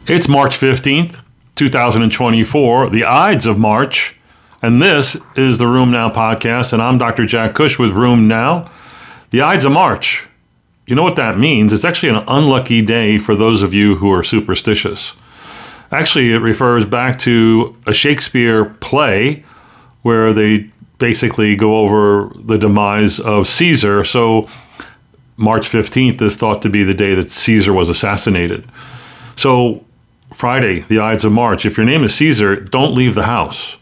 It's March 15th, 2024, the Ides of March, and this is the Room Now podcast, and I'm Dr. Jack Cush with Room Now. The Ides of March, you know what that means? It's actually an unlucky day for those of you who are superstitious. Actually, it refers back to a Shakespeare play where they basically go over the demise of Cesar, so March 15th is thought to be the day that Cesar was assassinated. So Friday, the Ides of March. If your name is Cesar, don't leave the house.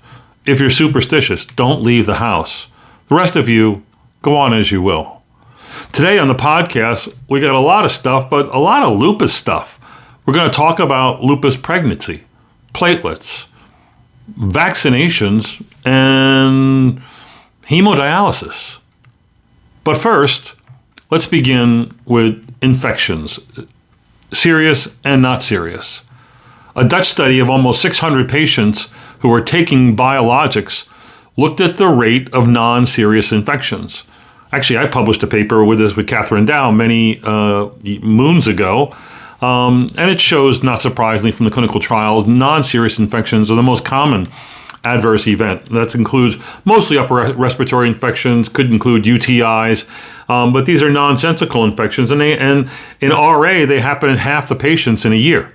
If you're superstitious, don't leave the house. The rest of you, go on as you will. Today on the podcast, we got a lot of stuff, but a lot of lupus stuff. We're going to talk about lupus pregnancy, platelets, vaccinations, and hemodialysis. But first, let's begin with infections, serious and not serious. A Dutch study of almost 600 patients who were taking biologics looked at the rate of non-serious infections. Actually, I published a paper with this with Catherine Dow many moons ago, and it shows, not surprisingly from the clinical trials, non-serious infections are the most common adverse event. That includes mostly upper respiratory infections, could include UTIs, but these are nonsensical infections, and in RA, they happen in half the patients in a year.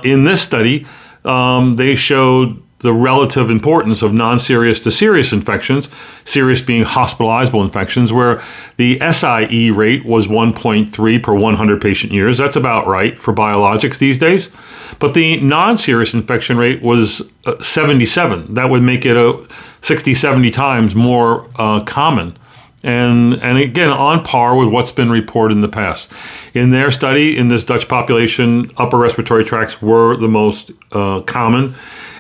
In this study, they showed the relative importance of non-serious to serious infections, serious being hospitalizable infections, where the SIE rate was 1.3 per 100 patient years. That's about right for biologics these days. But the non-serious infection rate was 77. That would make it 60, 70 times more common. And again, on par with what's been reported in the past. In their study, in this Dutch population, upper respiratory tracts were the most common.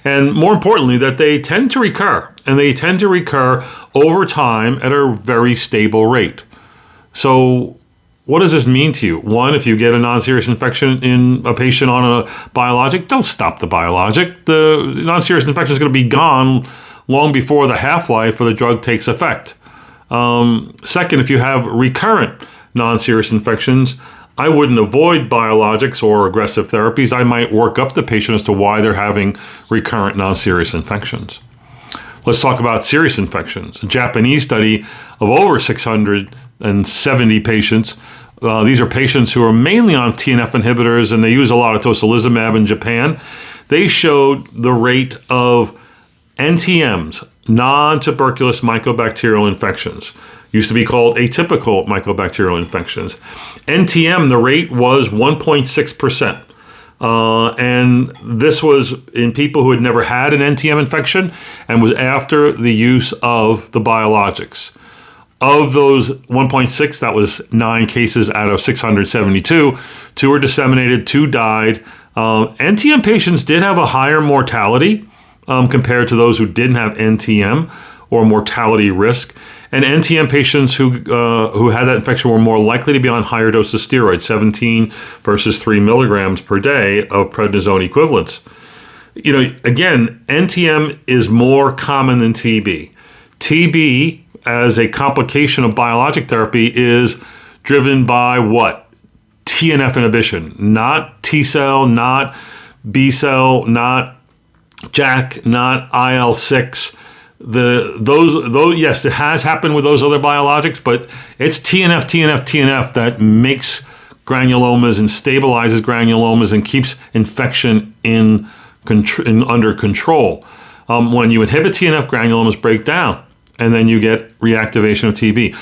And more importantly, that they tend to recur. And they tend to recur over time at a very stable rate. So what does this mean to you? One, if you get a non-serious infection in a patient on a biologic, don't stop the biologic. The non-serious infection is going to be gone long before the half-life of the drug takes effect. Second, if you have recurrent non-serious infections, I wouldn't avoid biologics or aggressive therapies. I might work up the patient as to why they're having recurrent non-serious infections. Let's talk about serious infections. A Japanese study of over 670 patients. These are patients who are mainly on TNF inhibitors, and they use a lot of tocilizumab in Japan. They showed the rate of NTMs, non-tuberculous mycobacterial infections. Used to be called atypical mycobacterial infections. NTM, the rate was 1.6%. And this was in people who had never had an NTM infection and was after the use of the biologics. Of those 1.6, that was 9 cases out of 672. 2 were disseminated, 2 died. NTM patients did have a higher mortality compared to those who didn't have NTM or mortality risk. And NTM patients who had that infection were more likely to be on higher doses of steroids, 17 versus 3 milligrams per day of prednisone equivalents. You know, again, NTM is more common than TB. TB, as a complication of biologic therapy, is driven by what? TNF inhibition, not T cell, not B cell, not JAK, not IL-6. Those yes, it has happened with those other biologics, but it's TNF that makes granulomas and stabilizes granulomas and keeps infection under control. When you inhibit TNF, granulomas break down, and then you get reactivation of TB.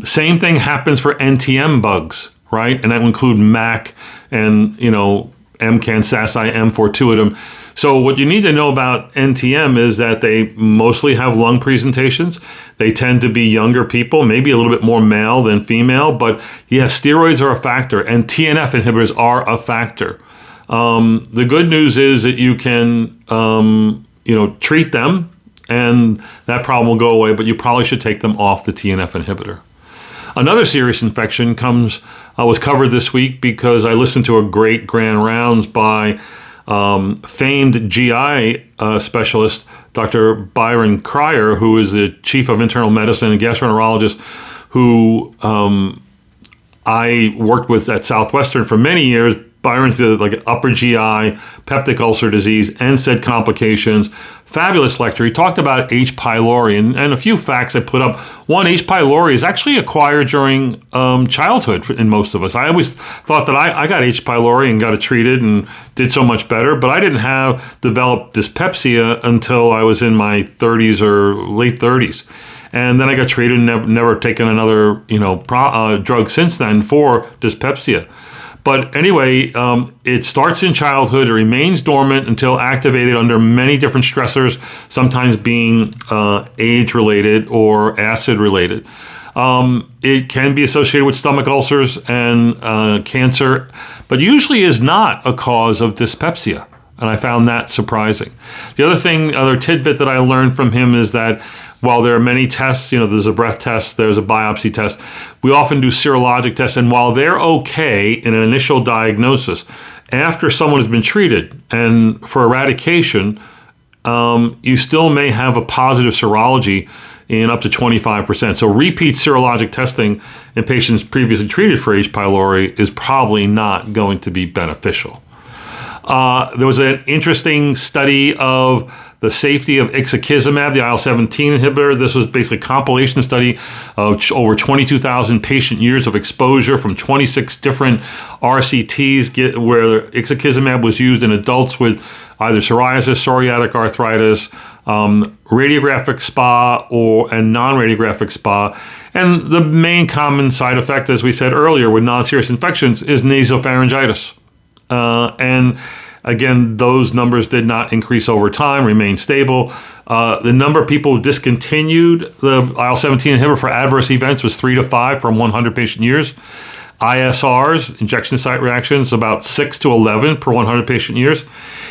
Same thing happens for NTM bugs, right? And that will include MAC and MCAN, SASI, M fortuitum. So what you need to know about NTM is that they mostly have lung presentations. They tend to be younger people, maybe a little bit more male than female, but yes, steroids are a factor and TNF inhibitors are a factor. The good news is that you can, treat them and that problem will go away, but you probably should take them off the TNF inhibitor. Another serious infection was covered this week because I listened to a great grand rounds by famed GI specialist, Dr. Byron Cryer, who is the chief of internal medicine and gastroenterologist, who I worked with at Southwestern for many years Byron's like upper GI, peptic ulcer disease, NSAID complications. Fabulous lecture. He talked about H. pylori and a few facts I put up. One, H. pylori is actually acquired during childhood in most of us. I always thought that I got H. pylori and got it treated and did so much better, but I didn't have developed dyspepsia until I was in my 30s or late 30s. And then I got treated and never taken another drug since then for dyspepsia. But anyway, it starts in childhood. It remains dormant until activated under many different stressors, sometimes being age-related or acid-related. It can be associated with stomach ulcers and cancer, but usually is not a cause of dyspepsia. And I found that surprising. The other tidbit that I learned from him is that while there are many tests, there's a breath test, there's a biopsy test, we often do serologic tests. And while they're okay in an initial diagnosis, after someone has been treated and for eradication, you still may have a positive serology in up to 25%. So repeat serologic testing in patients previously treated for H. pylori is probably not going to be beneficial. There was an interesting study of the safety of ixekizumab, the IL-17 inhibitor. This was basically a compilation study of over 22,000 patient years of exposure from 26 different RCTs where ixekizumab was used in adults with either psoriasis, psoriatic arthritis, radiographic SPA and non-radiographic SPA. And the main common side effect, as we said earlier, with non-serious infections is nasopharyngitis. And again, those numbers did not increase over time, remained stable. The number of people who discontinued the IL-17 inhibitor for adverse events was 3 to 5 per 100 patient years. ISRs, injection site reactions, about 6 to 11 per 100 patient years.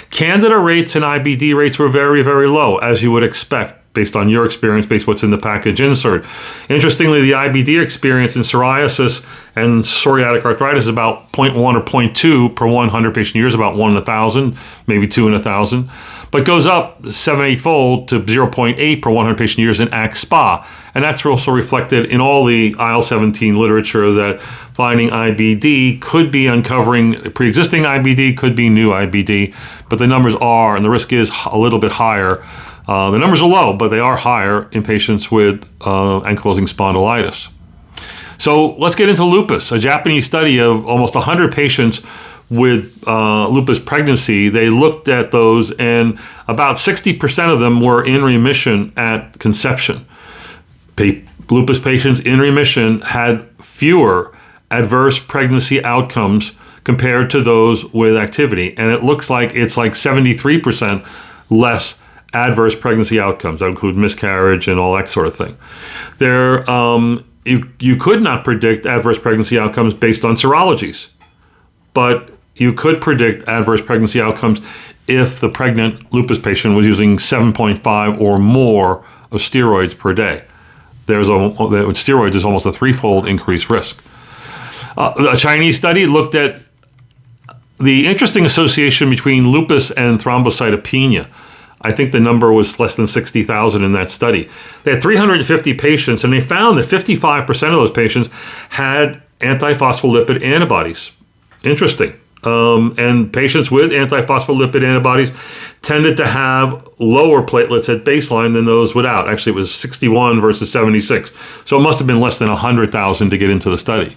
Candida rates and IBD rates were very, very low, as you would expect, based on your experience, based on what's in the package insert. Interestingly, the IBD experience in psoriasis and psoriatic arthritis is about 0.1 or 0.2 per 100 patient years, about 1 in 1,000, maybe 2 in 1,000, but goes up 7-8-fold to 0.8 per 100 patient years in ACT-SPA. And that's also reflected in all the IL-17 literature that finding IBD could be uncovering pre-existing IBD, could be new IBD, but the numbers are, and the risk is a little bit higher. The numbers are low, but they are higher in patients with ankylosing spondylitis. So let's get into lupus. A Japanese study of almost 100 patients with lupus pregnancy, they looked at those, and about 60% of them were in remission at conception. Lupus patients in remission had fewer adverse pregnancy outcomes compared to those with activity. And it looks like it's like 73% less adverse pregnancy outcomes. That include miscarriage and all that sort of thing. You could not predict adverse pregnancy outcomes based on serologies, but you could predict adverse pregnancy outcomes if the pregnant lupus patient was using 7.5 or more of steroids per day. With steroids, there's almost a 3-fold increased risk. A Chinese study looked at the interesting association between lupus and thrombocytopenia. I think the number was less than 60,000 in that study. They had 350 patients, and they found that 55% of those patients had antiphospholipid antibodies. Interesting. And patients with antiphospholipid antibodies tended to have lower platelets at baseline than those without. Actually, it was 61 versus 76. So it must have been less than 100,000 to get into the study.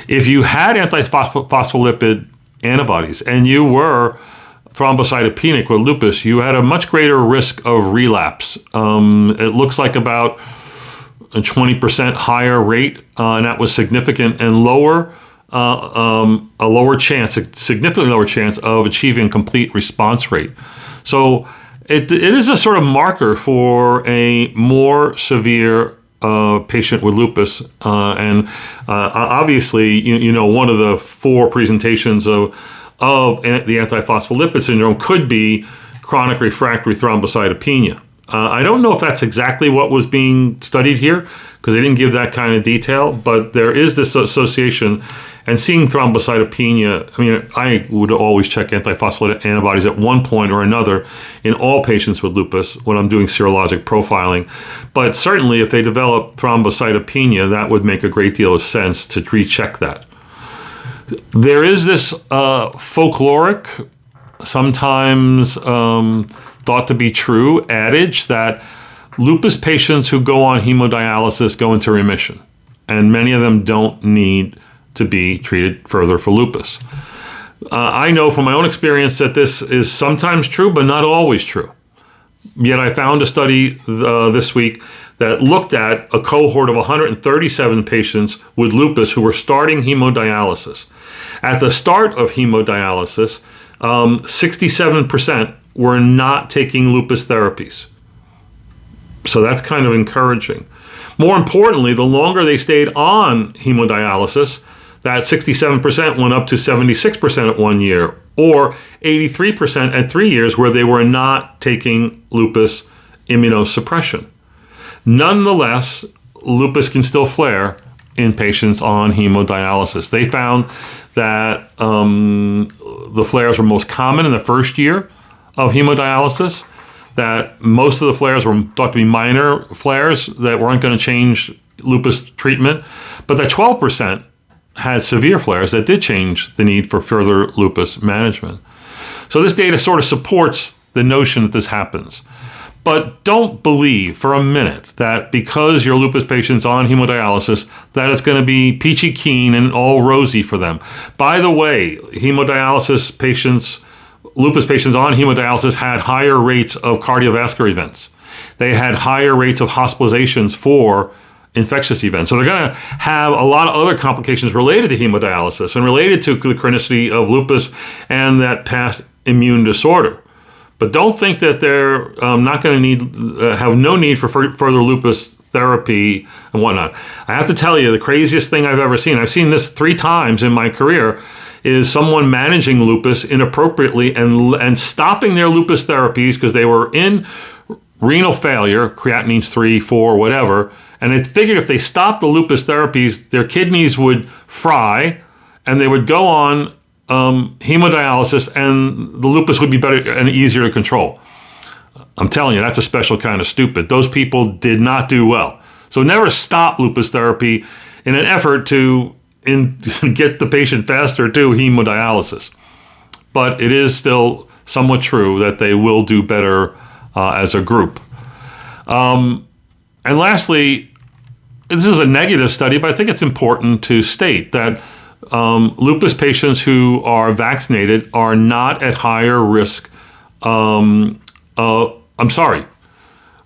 If you had antiphospholipid antibodies and you were thrombocytopenic with lupus, you had a much greater risk of relapse. It looks like about a 20% higher rate, and that was significant, and significantly lower chance of achieving complete response rate. So it is a sort of marker for a more severe patient with lupus, and obviously, one of the 4 presentations of the antiphospholipid syndrome could be chronic refractory thrombocytopenia. I don't know if that's exactly what was being studied here, because they didn't give that kind of detail, but there is this association. And seeing thrombocytopenia, I would always check antiphospholipid antibodies at one point or another in all patients with lupus when I'm doing serologic profiling. But certainly if they develop thrombocytopenia, that would make a great deal of sense to recheck that. There is this folkloric, sometimes thought to be true, adage that lupus patients who go on hemodialysis go into remission, and many of them don't need to be treated further for lupus. I know from my own experience that this is sometimes true, but not always true. Yet I found a study this week that looked at a cohort of 137 patients with lupus who were starting hemodialysis. At the start of hemodialysis, 67% were not taking lupus therapies. So that's kind of encouraging. More importantly, the longer they stayed on hemodialysis, that 67% went up to 76% at 1 year, or 83% at 3 years, where they were not taking lupus immunosuppression. Nonetheless, lupus can still flare in patients on hemodialysis. They found that the flares were most common in the first year of hemodialysis, that most of the flares were thought to be minor flares that weren't going to change lupus treatment, but that 12% had severe flares that did change the need for further lupus management. So this data sort of supports the notion that this happens. But don't believe for a minute that because your lupus patient's on hemodialysis, that it's going to be peachy keen and all rosy for them. By the way, lupus patients on hemodialysis had higher rates of cardiovascular events. They had higher rates of hospitalizations for infectious events. So they're going to have a lot of other complications related to hemodialysis and related to the chronicity of lupus and that past immune disorder. But don't think that they're not going to have no need for further lupus therapy and whatnot. I have to tell you, the craziest thing I've ever seen, I've seen this 3 times in my career, is someone managing lupus inappropriately and stopping their lupus therapies because they were in renal failure, creatinines 3, 4, whatever, and they figured if they stopped the lupus therapies, their kidneys would fry and they would go on hemodialysis and the lupus would be better and easier to control. I'm telling you, that's a special kind of stupid. Those people did not do well. So never stop lupus therapy in an effort to get the patient faster to hemodialysis. But it is still somewhat true that they will do better as a group. And lastly, this is a negative study, but I think it's important to state that lupus patients who are vaccinated are not at higher risk.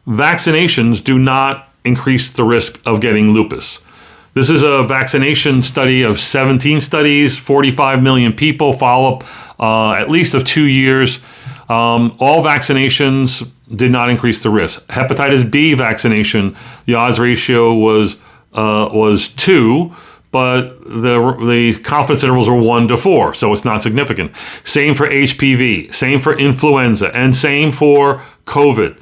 Vaccinations do not increase the risk of getting lupus. This is a vaccination study of 17 studies, 45 million people, follow-up at least of 2 years. All vaccinations did not increase the risk. Hepatitis B vaccination, the odds ratio was 2, but the confidence intervals are 1 to 4, so it's not significant. Same for HPV, same for influenza, and same for COVID.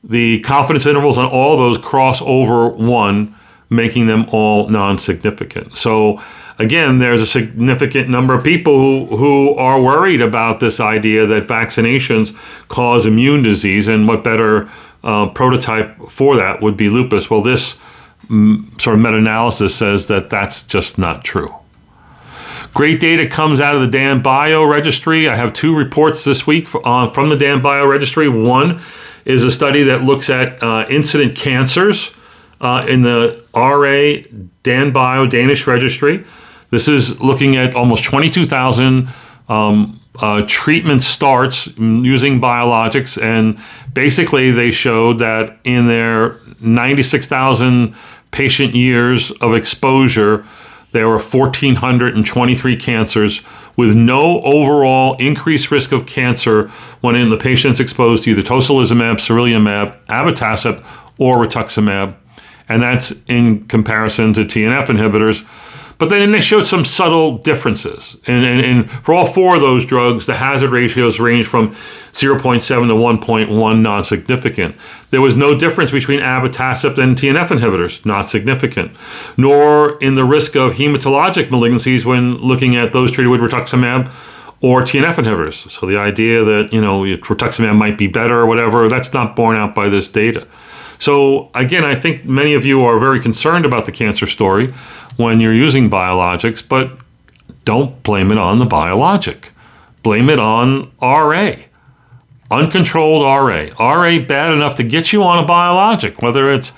The confidence intervals on all those cross over 1, making them all non-significant. So again, there's a significant number of people who are worried about this idea that vaccinations cause immune disease, and what better prototype for that would be lupus. Well, this sort of meta-analysis says that that's just not true. Great data comes out of the Dan Bio Registry. I have 2 reports this week from the Dan Bio Registry. One is a study that looks at incident cancers in the RA Dan Bio Danish Registry. This is looking at almost 22,000 treatment starts using biologics, and basically they showed that in their 96,000 patient years of exposure, there were 1,423 cancers with no overall increased risk of cancer when the patient's exposed to either tocilizumab, sarilumab, abatacept, or rituximab. And that's in comparison to TNF inhibitors. But then they showed some subtle differences. And for all 4 of those drugs, the hazard ratios range from 0.7 to 1.1, non-significant. There was no difference between abatacept and TNF inhibitors, not significant. Nor in the risk of hematologic malignancies when looking at those treated with rituximab or TNF inhibitors. So the idea that, rituximab might be better or whatever, that's not borne out by this data. So again, I think many of you are very concerned about the cancer story when you're using biologics, but don't blame it on the biologic. Blame it on RA. Uncontrolled RA. RA bad enough to get you on a biologic, whether it's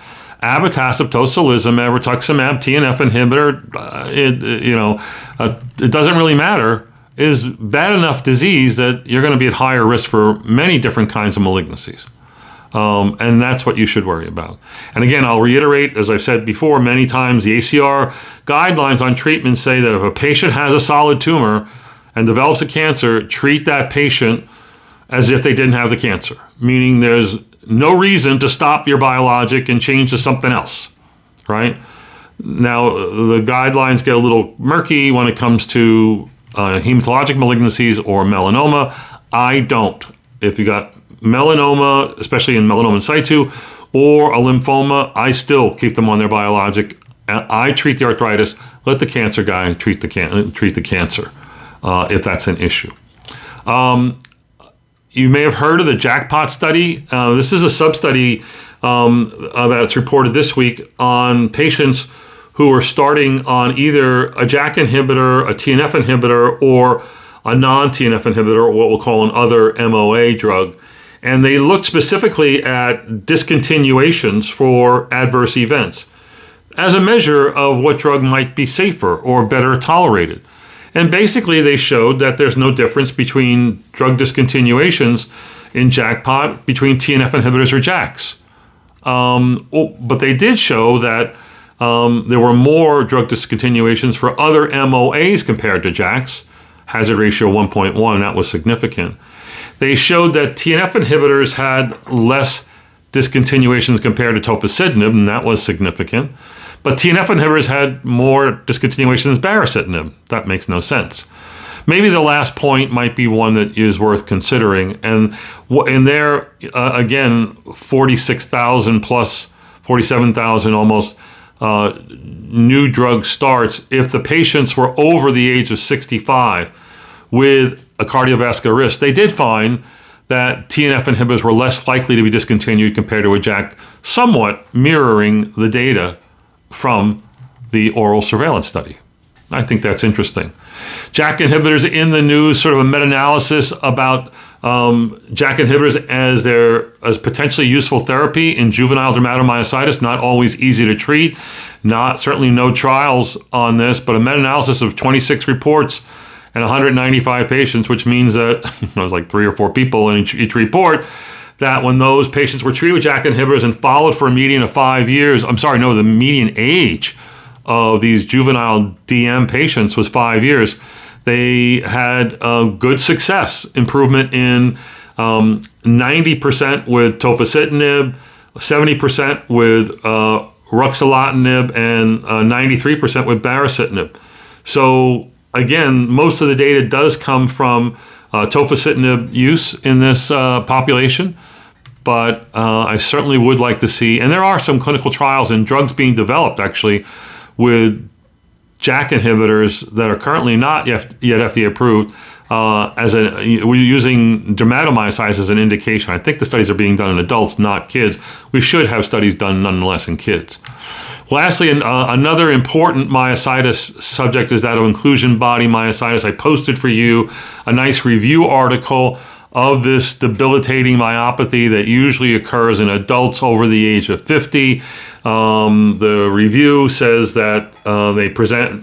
abatacept, tocilizumab, rituximab, TNF inhibitor, it doesn't really matter, is bad enough disease that you're going to be at higher risk for many different kinds of malignancies. And that's what you should worry about. And again, I'll reiterate, as I've said before many times, the ACR guidelines on treatment say that if a patient has a solid tumor and develops a cancer, treat that patient as if they didn't have the cancer, meaning there's no reason to stop your biologic and change to something else, right? Now, the guidelines get a little murky when it comes to hematologic malignancies or melanoma. I don't. If you got melanoma, especially in melanoma in situ, or a lymphoma, I still keep them on their biologic. I treat the arthritis. Let the cancer guy treat the cancer if that's an issue. You may have heard of the jackpot study. This is a sub-study that's reported this week on patients who are starting on either a JAK inhibitor, a TNF inhibitor, or a non-TNF inhibitor, or what we'll call an other MOA drug. And they looked specifically at discontinuations for adverse events as a measure of what drug might be safer or better tolerated. And basically, they showed that there's no difference between drug discontinuations in jackpot between TNF inhibitors or JAKs. But they did show that there were more drug discontinuations for other MOAs compared to JAKs, hazard ratio 1.1, that was significant. They showed that TNF inhibitors had less discontinuations compared to tofacitinib, and that was significant. But TNF inhibitors had more discontinuations than baricitinib. That makes no sense. Maybe the last point might be one that is worth considering. And in there, again, 46,000 plus 47,000 almost new drug starts if the patients were over the age of 65 with a cardiovascular risk. They did find that TNF inhibitors were less likely to be discontinued compared to a JAK, somewhat mirroring the data from the oral surveillance study. I think that's interesting. JAK inhibitors in the news, sort of a meta-analysis about JAK inhibitors as potentially useful therapy in juvenile dermatomyositis, not always easy to treat. Certainly no trials on this, but a meta-analysis of 26 reports and 195 patients, which means that it was like 3 or 4 people in each report, that when those patients were treated with JAK inhibitors and followed for a median of 5 years, the median age of these juvenile DM patients was 5 years, they had good success, improvement in 90% with tofacitinib, 70% with ruxolitinib, and 93% with baricitinib. So again, most of the data does come from tofacitinib use in this population, but I certainly would like to see, and there are some clinical trials and drugs being developed actually with JAK inhibitors that are currently not yet FDA approved. We're using dermatomyositis as an indication. I think the studies are being done in adults, not kids. We should have studies done nonetheless in kids. Lastly, another important myositis subject is that of inclusion body myositis. I posted for you a nice review article of this debilitating myopathy that usually occurs in adults over the age of 50. The review says that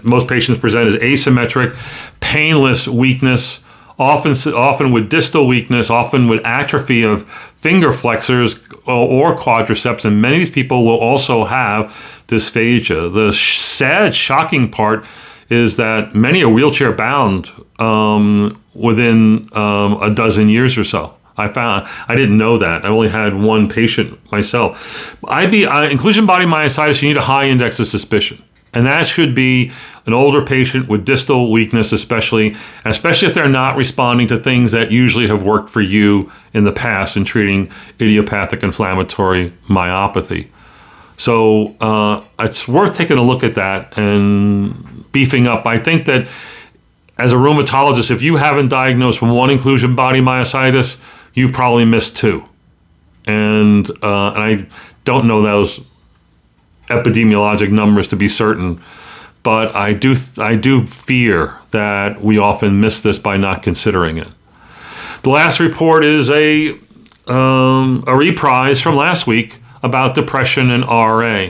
most patients present as asymmetric, painless weakness, often with distal weakness, often with atrophy of finger flexors or quadriceps, and many of these people will also have dysphagia. The sad, shocking part is that many are wheelchair bound within a dozen years or so. I didn't know that. I only had one patient myself. Inclusion body myositis, you need a high index of suspicion. And that should be an older patient with distal weakness, especially if they're not responding to things that usually have worked for you in the past in treating idiopathic inflammatory myopathy. So it's worth taking a look at that and beefing up. I think that as a rheumatologist, if you haven't diagnosed one inclusion body myositis, you probably missed 2. And I don't know those epidemiologic numbers to be certain, but I do fear that we often miss this by not considering it. The last report is a reprise from last week about depression and RA.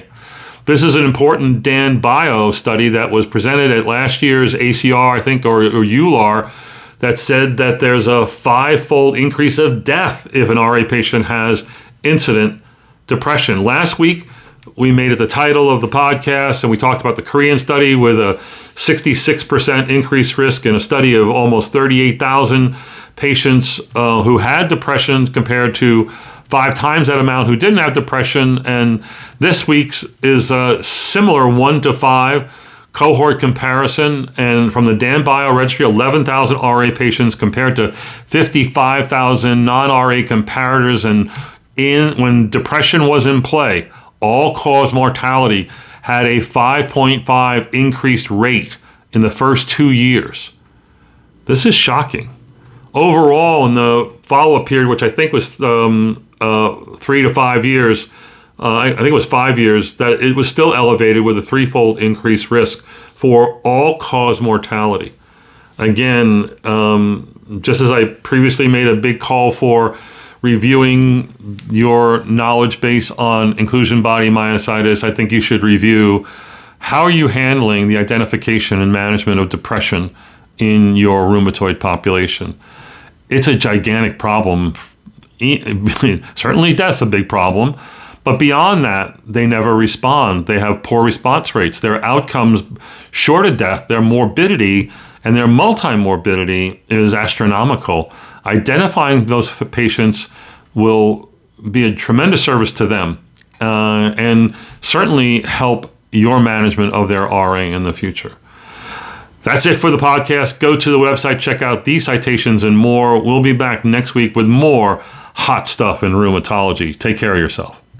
This is an important Dan Bio study that was presented at last year's ACR, I think, or EULAR, that said that there's a 5-fold increase of death if an RA patient has incident depression. Last week, we made it the title of the podcast, and we talked about the Korean study with a 66% increased risk in a study of almost 38,000 patients who had depression compared to 5 times that amount who didn't have depression. And this week's is a similar 1 to 5 cohort comparison. And from the Dan Bio registry, 11,000 RA patients compared to 55,000 non-RA comparators. And when depression was in play, all-cause mortality had a 5.5 increased rate in the first 2 years. This is shocking. Overall, in the follow-up period, which I think was 3 to 5 years, I think it was 5 years, that it was still elevated with a 3-fold increased risk for all-cause mortality. Again, just as I previously made a big call for reviewing your knowledge base on inclusion body myositis, I think you should review how are you handling the identification and management of depression in your rheumatoid population. It's a gigantic problem. Certainly death's a big problem, but beyond that, they never respond. They have poor response rates. Their outcomes, short of death, their morbidity and their multimorbidity is astronomical. Identifying those patients will be a tremendous service to them and certainly help your management of their RA in the future. That's it for the podcast. Go to the website, check out these citations and more. We'll be back next week with more hot stuff in rheumatology. Take care of yourself.